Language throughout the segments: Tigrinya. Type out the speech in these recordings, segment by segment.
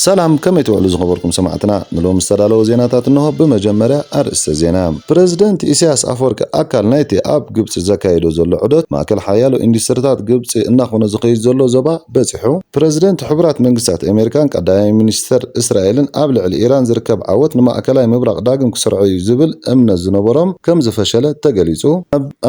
ሰላም كما يتوعلو زخبركم سمعتنا نلوم استدالو زيناتات انه بمجمريا ارئيس زينا بريزيدنت إسياس أفوركي أكل نايتي اب ግብጽ زكايدو زلو عدوت ማእከል ሓያሎ ኢንዱስትሪታት ግብጽ እናኾነ ዝኸይድ ዘሎ ዞባ በፂሑ ፕሬዝደንት ሕቡራት መንግስታት አሜሪካን ቀዳማይ ሚኒስተር እስራኤልን ኣብ ልዕሊ ኢራን ዝርከብ ዓወት ንማእከላይ ምብራቅ ዳግም ክስርዑ እዩ ዝብል እምነት ዝነበሮም ከም ዝፈሸለ ተገሊጹ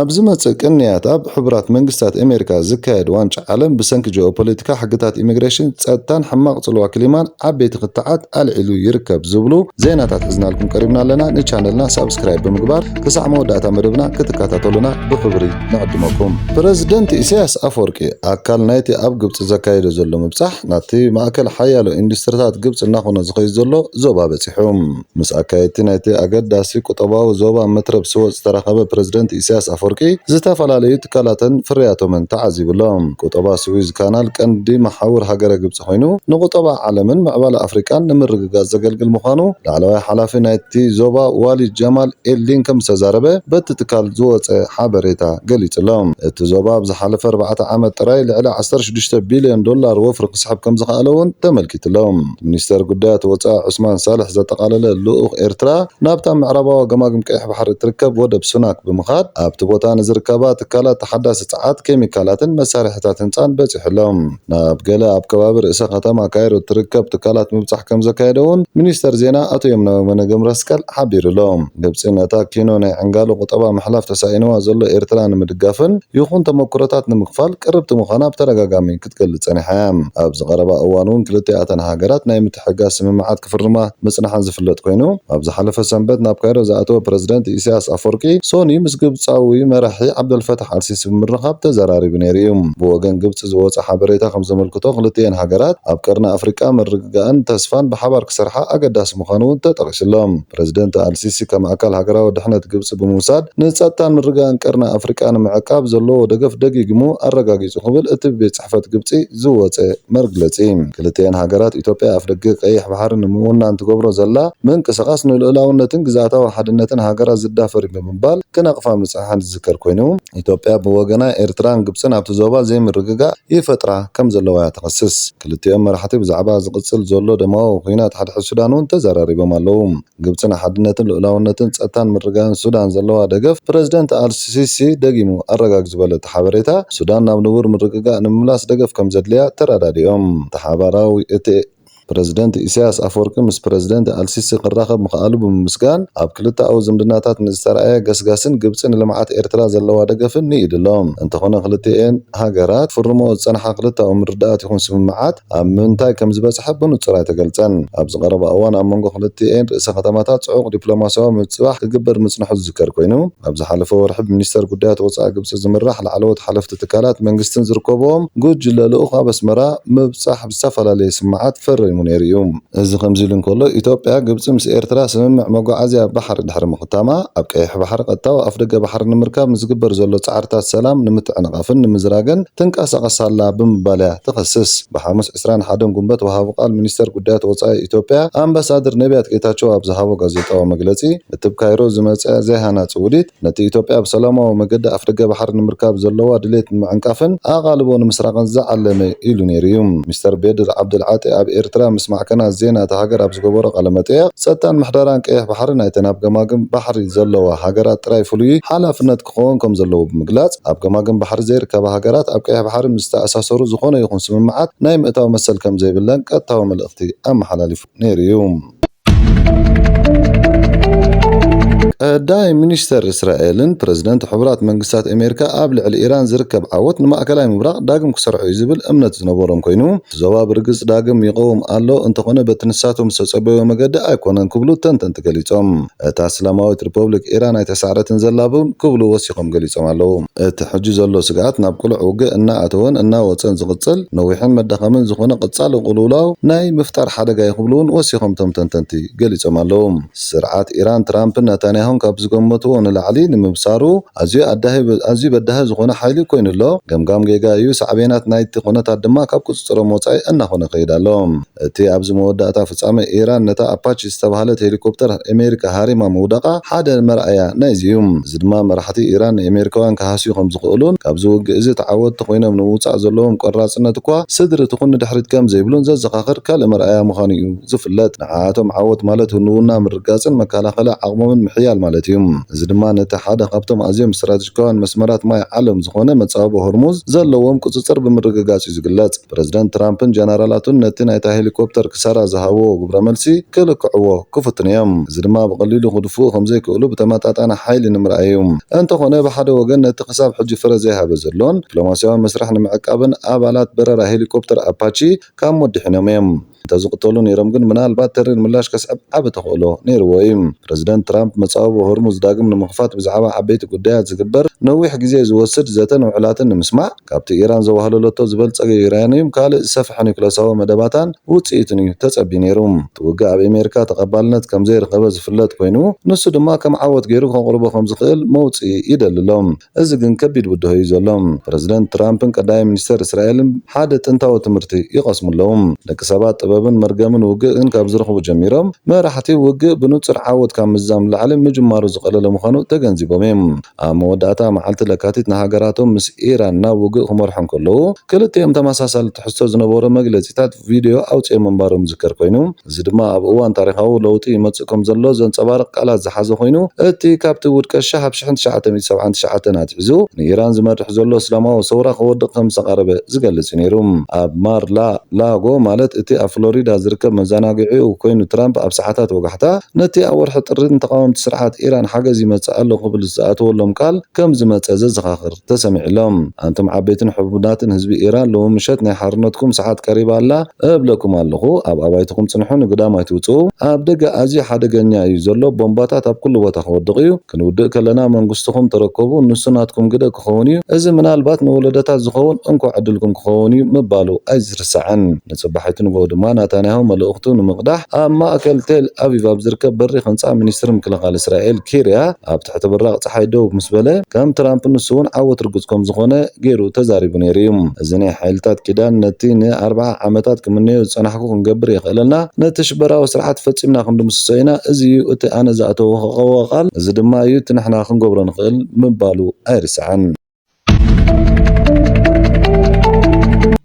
ኣብ ዝመጽእ ቅንያት ኣብ ሕቡራት መንግስታት አሜሪካ ዝካየድ ዋንጫ ዓለም ብሰንኪ ጂኦፖለቲካ ሕግታት ኢሚግሬሽን ጸጥታን ሕማቅ ጽልዋ ክሊማን عبيت قطعات العلو يركب زبلو زيناتات حزنا لكم قريبنا لنا نشانلنا سبسكرايب بمقبار كسع موداتا مدبنا كتكاتاتولنا بخبري نقدمكم بريزيدنت إسياس أفوركي أكل نايتي أب قبط زكايد زلو مبصح ناتي ماكل حيالو اندستراتات قبط ناخونا زخي زلو زوبا بتسحوم مس أكايتي نايتي أقد داسي كتباو زوبا مترب سوى استراخبه بريزيدنت إسياس أفوركي زتافلالي تكالاتن فرياتو من تعزيب لهم كتبا سويز كانال كاندي محاور هاجر قبط خوينو نقطبا عالمن معبال أفريقيان نمرقاز زقلقل مخانو لعلوي حلافي نايتي زوبا والي جمال إلين كم سزاربه بتتكال زوات حابريتا قليت لهم التزوبا بزحالف 4 عامات تراي لعلى 16 بليون دولار وفرق سحب كم زخالون تملكت لهم منيستر قدات وطا عثمان صالح زتقالل اللؤخ إرترا نابتا معربا وقماقم كيح بحر تركب ودب سناك بمخاد ابتبوتا نزركبات تكالات تحدث ساعات كيميكالات مسارحتات انسان بتح لهم نابقلا ابكبابر إسا ختما كايرو تركب تكالات مبصح كم زكايدون منيستر زينا أتو يمنا منقم راسكال حبير لهم قبسيناتا كينو ناي عنقالو قطبا محلاف تساينوا زلو إرتلان مدقافن يخون تمكرتات نمقفال قربت مخانا بترقاقامين كتقلت ساني حيام أبز غربا أوانون كلتياتن هاقرات ناي متحقاس ممعات كفرما مصنحان زفلت كوينو أبز حلف سنبت نابكايرو زاتو بريزيدنت إسياس أفوركي سوني مسقبصاوي مرحي عبد الفتح السيسي بمرخاب تزراري بنيريوم بوغن قبص زوات حبريتا خمس ملكتو خلتين هاقرات أبكرنا أفريقيا مرقان تسفان بحبر كسرحة أقداس مخانون تتغش لهم بريزيدنت السيسي كما أكل هاجرا ودحنة قبص بموساد نتساتان مرقان كرنا أفريقيا معقاب زلو ودقف دقيقمو الرقاقي قبل اتبيت صحفة قبصي زوات مرقلتين كلتين هاجرات إثيوبيا أفريقيا قيح بحر نمونا انتقبرو زلا من كسقاس نلقلاونا تنقزاتا وحدنتن هاجرا زدافر بمبال كنقفا مساحان الذكر كوينو إثيوبيا بوغنا إرتران قبصن عبتزوبا زي مرقاقا يفترة كم زلو يتخصص كلتين مرحتي بزعبا زقصل زلو دماو خينات حد السودانون تزراري بمالوم قبصنا حدنتن لقلاونتن ጸጥታን ምርጋን ሱዳን ዘለዋ ደገፍ ፕሬዝዳንት አልሲሲ ደጊሙ አረጋግ ዝበለት ሓበሬታ ሱዳን ናብ ንቡር ምርግጋ ንምምላስ ደገፍ ከም ዘድልያ ተራዳዲኦም ተሓባራዊ እቲ بريزيدنت إسياس أفوركي مس بريزيدنت السيسي قراخب مخالو بمسكان أب كلتا أو زمدناتات نزترعي قسقاسن قبصن لمعات إرترا زلوا دقفن نيد اللهم انتخونا خلتين هاقرات فرمو صنحا خلتا أو مردات يكون سممعات أب منتاي كم زباس حبن وتصرعي تقلتن أب زغرب أوان أب منغو خلتين رئيس ختماتات صعوق دبلوماسيا متصباح كقبر مصنحو الذكر كوينو أب زحالفو ورحب منيستر قدات وصع قبص زمراح لعلوت حلفت تكالات منقستن زركوبهم قد جلالو أخا بسمرا مبصح بسفلا لي سمعات فرين منيريوم إذا خمزيلن كله إثيوبيا قبص مس إرترا سممع مقعزيا بحر دحر مختاما أبقيح بحر قطاو أفريقيا بحر نمركاب مزقبر زلو تعارتات سلام نمتعنقافن نمزراقن تنقاسقس الله بمباليا تخصص بحامس إسران حادم قنبت وهابو قال منيستر قدات وصاي إثيوبيا أمباسادر نبيات كيتاتشو أبزهابو غازيطا ومقلتي نتب كايرو زمتع زيهانا سعوديت نتي إثيوبيا بسلامة ومقد أفريقيا بحر نمركاب زلوا دليت معنقافن أغالبون مسراقن زعلمي إلونيريوم مستر بيدر عبد العاطي أب إرترا مسمع كنا زينة هاجر أبز جبورة قلمتيه ستان محضران كيه بحرنا يتناب جماجم بحر زلوا هاجرات رايفلوي حالا فنت كونكم زلوا بمجلات أب جماجم بحر زير كبه هاجرات أب كيه بحر مستأسسورو زخونة يكون سمعات نايم أتاو مسل كم زي بالله كتاو ملأختي أم حلالي نيريوم داي منيستر إسرائيل بريزيدنت حبرات منقسات أمريكا قابل على إيران زركب عوت نما أكلاي مبرق داقم كسرعو يزبل أمنت زنبورم كوينو زواب رقص داقم يقوم قالو انتقونا بتنساتهم سوصبيو مقادة أيكونن كبلو تنتن تقليتهم تاسلاماويت ريبوبليك إيران يتسعرة زلابون كبلو وسيقهم قليتهم اللهم تحجز اللو سقعات نابقل عوقع إنا أتوان إنا وطن زغطل نويحين مدخمن زخونا قطسال وقلولاو ناي مفتار حدقا يقبلون وسيقهم تمتن تنتي قليتهم اللهم سرعات إيران ترامب نتانيها ነታንያሁን ካብ ዝገመትዎ ንላዕሊ ንምብሳሩ ኣዝዩ በዳሂ ዝኾነ ሓይሊ ኮይኑሎ ገምጋም ጌጋ እዩ ሳዕቤናት ናይቲ ኩነታት ድማ ካብ ቁፅጥሮም ወፃኢ እናኾነ ከይድ ኣሎ እቲ ኣብዚ መወዳእታ ፍጻመ ኢራን ነታ ኣፓቺ ዝተባሃለት ሄሊኮፕተር ኣሜሪካ ሃሪማ ምውዳቃ ሓደ መርኣያ ናይዚ እዩ እዚ ድማ መራሕቲ ኢራን ኣሜሪካውያን ክሃስዩ ከም ዝኽእሉን ካብዚ ውግእ እዚ ተዓወትቲ ኮይኖም ንምውፃእ ዘለዎም ቆራጽነት እኳ ስድሪ እቲ ኩኒ ድሕሪት ከም ዘይብሉን ዘዘኻኽር ካልእ መርኣያ ምዃኑ እዩ ዝፍለጥ ንዓቶም ዓወት ማለት ህልውና ምርጋፅን መከላኸሊ ዓቕሞምን ምሕያል ማለት እዩ እዚ ድማ ነቲ ሓደ ካብቶም ኣዝዮም ስትራቴጂካውያን መስመራት ማይ ዓለም ዝኾነ መጻወቢ ሆርሙዝ ዘለዎም ቁፅፅር ብምርግጋጽ እዩ ዝግለጽ ፕረዚደንት ትራምፕን ጀነራላቱን ነቲ ናይታ ሄሊኮፕተር ክሰራ ዝሃብዎ ግብረ መልሲ ክልክዕዎ ክፍትን እዮም እዚ ድማ ብቐሊሉ ክድፍኡ ከም ዘይክእሉ ብተመጣጣኒ ሓይሊ ንምርኣይ እዩ እንተኾነ ብሓደ ወገን ነቲ ክሳብ ሕጂ ፍረ ዘይሃበ ዘሎን ዲፕሎማስያዊ መስርሕ ንምዕቃብን ኣባላት በረራ ሄሊኮፕተር ኣፓቺ ካብ መዲሕኖም እዮም ተዝቕተሉ ነይሮም ግን ምናልባት ተሪር ምላሽ ከስዕብ ዓብ ተኽእሎ ነይርዎ እዩ ፕረዚደንት ትራምፕ መጻወቢ ሆርሙዝ ዳግም ንምኽፋት ብዛዕባ ዓበይቲ ጉዳያት ዝግበር ነዊሕ ግዜ ዝወስድ ዘተን ውዕላትን ንምስማዕ ካብቲ ኢራን ዘዋህለለቶ ዝበልጸገ ዩራኒየም ካልእ ዝሰፍሐ ኒውክለሳዊ መደባታን ውፅኢትን እዩ ተጸቢ ነይሩ ትውግእ ኣብ ኣሜሪካ ተቐባልነት ከም ዘይረኸበ ዝፍለጥ ኮይኑ ንሱ ድማ ከም ዓወት ገይሩ ከቕርቦ ከም ዝኽእል መውፅኢ ይደልሎም እዚ ግን ከቢድ ውድሆ እዩ ዘሎ ፕረዚደንት ትራምፕን ቀዳማይ ሚኒስተር እስራኤልን ሓደ ጥንታዊ ትምህርቲ ይቐስሙለዎም ደቂ ሰባት ጥበብን መርገምን ውግእን ካብ ዝረኽቡ ጀሚሮም መራሕቲ ውግእ ብንጹር ዓወት ካብ ምዛም ላዕሊ ምጅማሩ ዝቐለለ ምዃኑ ተገንዚቦም እዮም ኣብ መወዳእታ መዓልቲ ለካቲት ንሃገራቶም ምስ ኢራን ናብ ውግእ ክመርሑ ከለዉ ክልቲኦም ተመሳሳሊ ትሕዝቶ ዝነበሮ መግለፂታት ቪድዮ ኣውፅኦም ምንባሮም ዝከር ኮይኑ እዚ ድማ ኣብ እዋን ታሪኻዊ ለውጢ ይመጽእ ከም ዘሎ ዘንጸባርቕ ቃላት ዝሓዘ ኮይኑ እቲ ካብቲ ውድቀት ሻሃብ 1979 ኣትሒዙ ንኢራን ዝመርሕ ዘሎ እስላማዊ ሰውራ ክወድቕ ከም ዝተቓረበ ዝገልጽ ነይሩ ኣብ ማር ላጎ ማለት እቲ ኣብ ፍሎሪዳ ዝርከብ መዘናግዒኡ ኮይኑ ትራምፕ ኣብ ሰዓታት ወጋሕታ ነቲ ኣብ ወርሒ ጥሪ ተቃወምቲ ስርዓት ኢራን ሓገዝ ይመጽእ ኣሎ ክብል ዝኣተወሎም ቃል ከም ዝመጸ ዘዘኻኽር ተሰሚዕሎም ኣንቶም ዓበይትን ሕቡናትን ህዝቢ ኢራን ሎሚ ምሸት ናይ ሓርነትኩም ሰዓት ቀሪባ ኣላ እብለኩም ኣለኹ ኣብ ኣባይትኩም ጽንሑ ንግዳማይ ትውፅኡ ኣብ ደገ ኣዝዩ ሓደገኛ እዩ ዘሎ ቦምባታት ኣብ ኩሉ ቦታ ክወድቕ እዩ ክንውድእ ከለና መንግስትኩም ተረከቡ ንሱናትኩም ግደ ክኸውን እዩ እዚ ምናልባት ንወለደታት ዝኸውን እንኳዕ ዕድልኩም ክኸውን እዩ ምባሉ ኣይዝርስዓን ንጽባሒቱ ንጎ ድማ ናታንያሁ መልእኽቱ ንምቕዳሕ ኣብ ማእከል ቴል ኣቪቭ ኣብ ዝርከብ በሪኽ ህንፃ ሚኒስትር ምክልኻል እስራኤል ኪርያ ኣብ ትሕቲ ብራቕ ፀሓይ ደው ምስ በለ ከም ትራምፕ ንሱ እውን ዓወት ርጉፅ ከም ዝኾነ ገይሩ ተዛሪቡ ነይሩ እዩ እዚ ናይ ሓይልታት ኪዳን ነቲ ን40 ዓመታት ክምነዮ ዝፀናሕኩ ክንገብር የኽእለና ነቲ ሽበራዊ ስርዓት ፈፂምና ክንድምስሶ ኢና እዚ እዩ እቲ ኣነ ዝኣተወ ቃል እዚ ድማ እዩ እቲ ንሕና ክንገብሮ ንኽእል ምባሉ ኣይርስዓን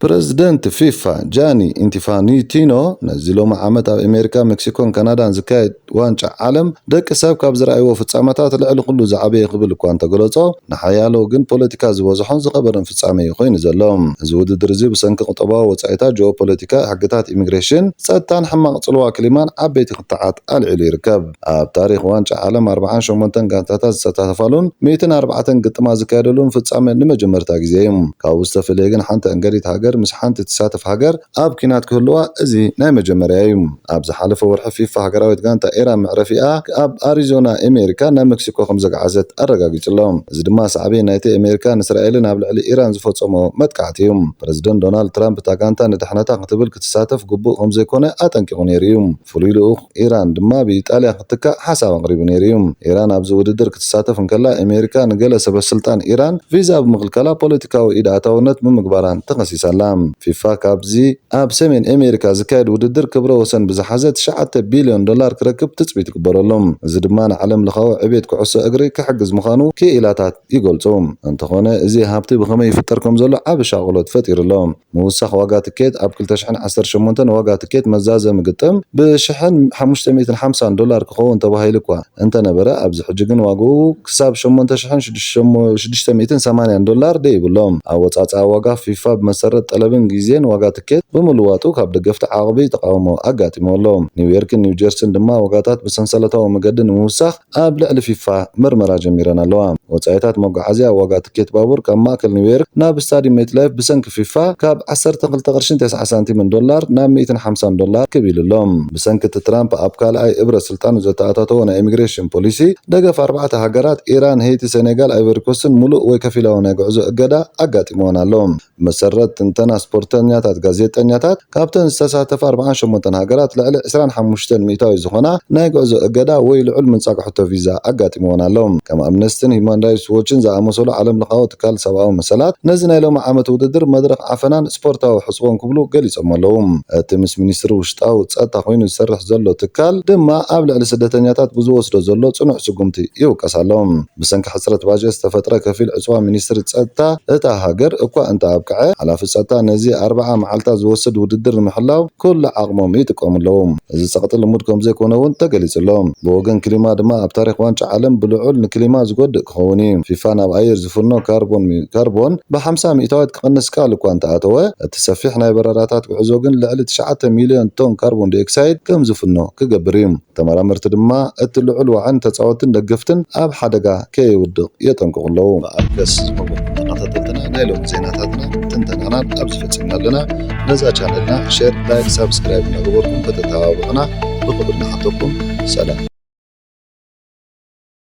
ፕረዚደንት ፊፋ ጃኒ ኢንፋንቲኖ ነዚ ሎሚ ዓመት ኣብ ኣሜሪካ ሜክሲኮን ካናዳን ዝካየድ ዋንጫ ዓለም ደቂ ሰብ ካብ ዝረኣይዎ ፍጻመታት ልዕሊ ኩሉ ዝዓበየ ክብል እኳ እንተገለጾ ንሓያሎ ግን ፖለቲካ ዝበዝሖን ዝኸበረን ፍጻመ እዩ ኮይኑ ዘሎ እዚ ውድድር እዚ ብሰንኪ ቁጠባዊ ወጻኢታት ጂኦፖለቲካ ሕግታት ኢሚግሬሽን ጸጥታን ሕማቕ ጽልዋ ክሊማን ዓበይቲ ቅጥዓት ኣልዒሉ ይርከብ ኣብ ታሪኽ ዋንጫ ዓለም 48 ጋንታታት ዝሳተፋሉን 104 ግጥማ ዝካየደሉን ፍጻመ ንመጀመርታ ግዜ እዩ ካብኡ ዝተፈለየ ግን ሓንቲ እንገዲት ሃገር ምስ ሓንቲ ትሳተፍ ሃገር ኣብ ኪናት ክህልዋ እዚ ናይ መጀመርያ እዩ ኣብ ዝሓለፈ ወርሒ ፊፋ ሃገራዊት ጋንታ ኢራን መዕረፊኣ ኣብ ኣሪዞና ኣሜሪካ ናብ ሜክሲኮ ከም ዘገዓዘት ኣረጋጊጹሎም እዚ ድማ ሳዕቤ ናይቲ ኣሜሪካን እስራኤልን ኣብ ልዕሊ ኢራን ዝፈጸሞ መጥቃዕቲ እዩ ፕረዚደንት ዶናልድ ትራምፕ እታ ጋንታ ንድሕነታ ክትብል ክትሳተፍ ግቡእ ከም ዘይኮነ ኣጠንቂቑ ነይሩ እዩ ፍሉይ ልኡኽ ኢራን ድማ ብኢጣልያ ክትካእ ሓሳብ ኣቕሪቡ ነይሩ እዩ ኢራን ኣብዚ ውድድር ክትሳተፍ እንከላ ኣሜሪካ ንገለ ሰበስልጣን ኢራን ቪዛ ብምኽልከላ ፖለቲካዊ ኢዳኣታውነት ብምግባራን ተኸሲሳላ ፊፋ ካብዚ ኣብ ሰሜን ኣሜሪካ ዝካየድ ውድድር ክብረ ወሰን ብዝሓዘ $9 ቢልዮን ክረክብ ትፅቢት ይግበረሎም እዚ ድማ ንዓለም ለኻዊ ዕብየት ኩዕሶ እግሪ ክሕግዝ ምዃኑ ክኢላታት ይገልጹ እንተኾነ እዚ ሃብቲ ብኸመይ ይፍጠር ከም ዘሎ ዓብ ሻቕሎት ፈጢሩሎም ምውሳኽ ዋጋ ትኬት ኣብ 2018 ዋጋ ትኬት መዛዘሚ ግጥም $550 ክኸውን ተባሂሉ እኳ እንተነበረ ኣብዚ ሕጂ ግን ዋግኡ ክሳብ $8680 ደይብሎም ኣብ ወጻጻ ዋጋ ፊፋ ብመሰረት ጠለብን ጊዜን ዋጋ ትኬት ብምልዋጡ ካብ ደገፍቲ ዓቕቢ ተቃውሞ ኣጋጢሞሎም ኒውዮርክን ኒውጀርሲን ድማ ዋጋታት ብሰንሰለታዊ መገዲ ንምውሳኽ ኣብ ልዕሊ ፊፋ ምርመራ ጀሚረን ኣለዋ ወጻኢታት መጓዓዝያ ዋጋ ትኬት ባቡር ካብ ማእከል ኒውዮርክ ናብ ስታዲየም ሜትላይፍ ብሰንኪ ፊፋ ካብ $12.90 ናብ $150 ክቢልሎም ብሰንኪ ትራምፕ ኣብ ካልኣይ እብረ ስልጣኑ ዘተኣታተወ ናይ ኢሚግሬሽን ፖሊሲ ደገፍ 4 ሃገራት ኢራን ሄይቲ ሴኔጋል ኣይቨሪኮስትን ሙሉእ ወይ ከፊላዊ ናይ ጉዕዞ እገዳ ኣጋጢሞን ኣሎ መሰረት ፈተና ስፖርተኛታት ጋዜጠኛታት ካብተን ዝተሳተፈ 48 ሃገራት ልዕሊ 25 ሚእታዊ ዝኾና ናይ ጉዕዞ እገዳ ወይ ልዑል ምንጻቅ ሕቶ ቪዛ ኣጋጢሞን ኣሎም። ከም ኣምነስቲን ሂውማን ራይትስ ዎችን ዝኣመሰሉ ዓለም ለኻዊ ትካል ሰብኣዊ መሰላት ነዚ ናይ ሎሚ ዓመት ውድድር መድረኽ ዓፈናን ስፖርታዊ ሕጽቦን ክብሉ ገሊጾም ኣለዉ። እቲ ምስ ሚኒስትሪ ውሽጣዊ ጸጥታ ኮይኑ ዝሰርሕ ዘሎ ትካል ድማ ኣብ ልዕሊ ስደተኛታት ብዝወስዶ ዘሎ ጽኑዕ ስጉምቲ ይውቀስ ኣሎ። ብሰንኪ ሕጽረት ባጀት ዝተፈጥረ ከፊል ዕጽዋ ሚኒስትሪ ጸጥታ እታ ሃገር እኳ እንተ ኣብቅዐ ሓላፊ ጸጥታ ነዚ 40 መዓልታት ዝወስድ ውድድር ንምሕላው ኩሉ ዓቕሞም ይጥቀሙ ኣለዉ። እዚ ጸቕጢ ልሙድ ከም ዘይኮነ እውን ተገሊጹ ኣሎ። ብወገን ክሊማ ድማ ኣብ ታሪኽ ዋንጫ ዓለም ብልዑል ንክሊማ ዝጎድእ ክኸውን እዩ። ፊፋ ናብ ኣየር ዝፍኖ ካርቦን ብ50 ሚእታዊት ክቕንስ ቃል እኳ እንተኣተወ እቲ ሰፊሕ ናይ በረራታት ጉዕዞ ግን ልዕሊ 9 ሚልዮን ቶን ካርቦን ዳይኦክሳይድ ከም ዝፍኖ ክገብር እዩ። ተመራመርቲ ድማ እቲ ልዑል ዋዕን ተጻወትን ደገፍትን ኣብ ሓደጋ ከይውድቕ የጠንቅቑ ኣለዉ። ብኣርከስ ተኸታተልትና ናይ ሎሚ ዜናታትና ትንተናናን ኣብ ዝፈጽምና ኣለና። ነዛ ቻነልና ሼር፣ ላይክ፣ ሳብስክራይብ እናገበርኩም ከተተባብዑና ብክብር ንሓተኩም። ሰላም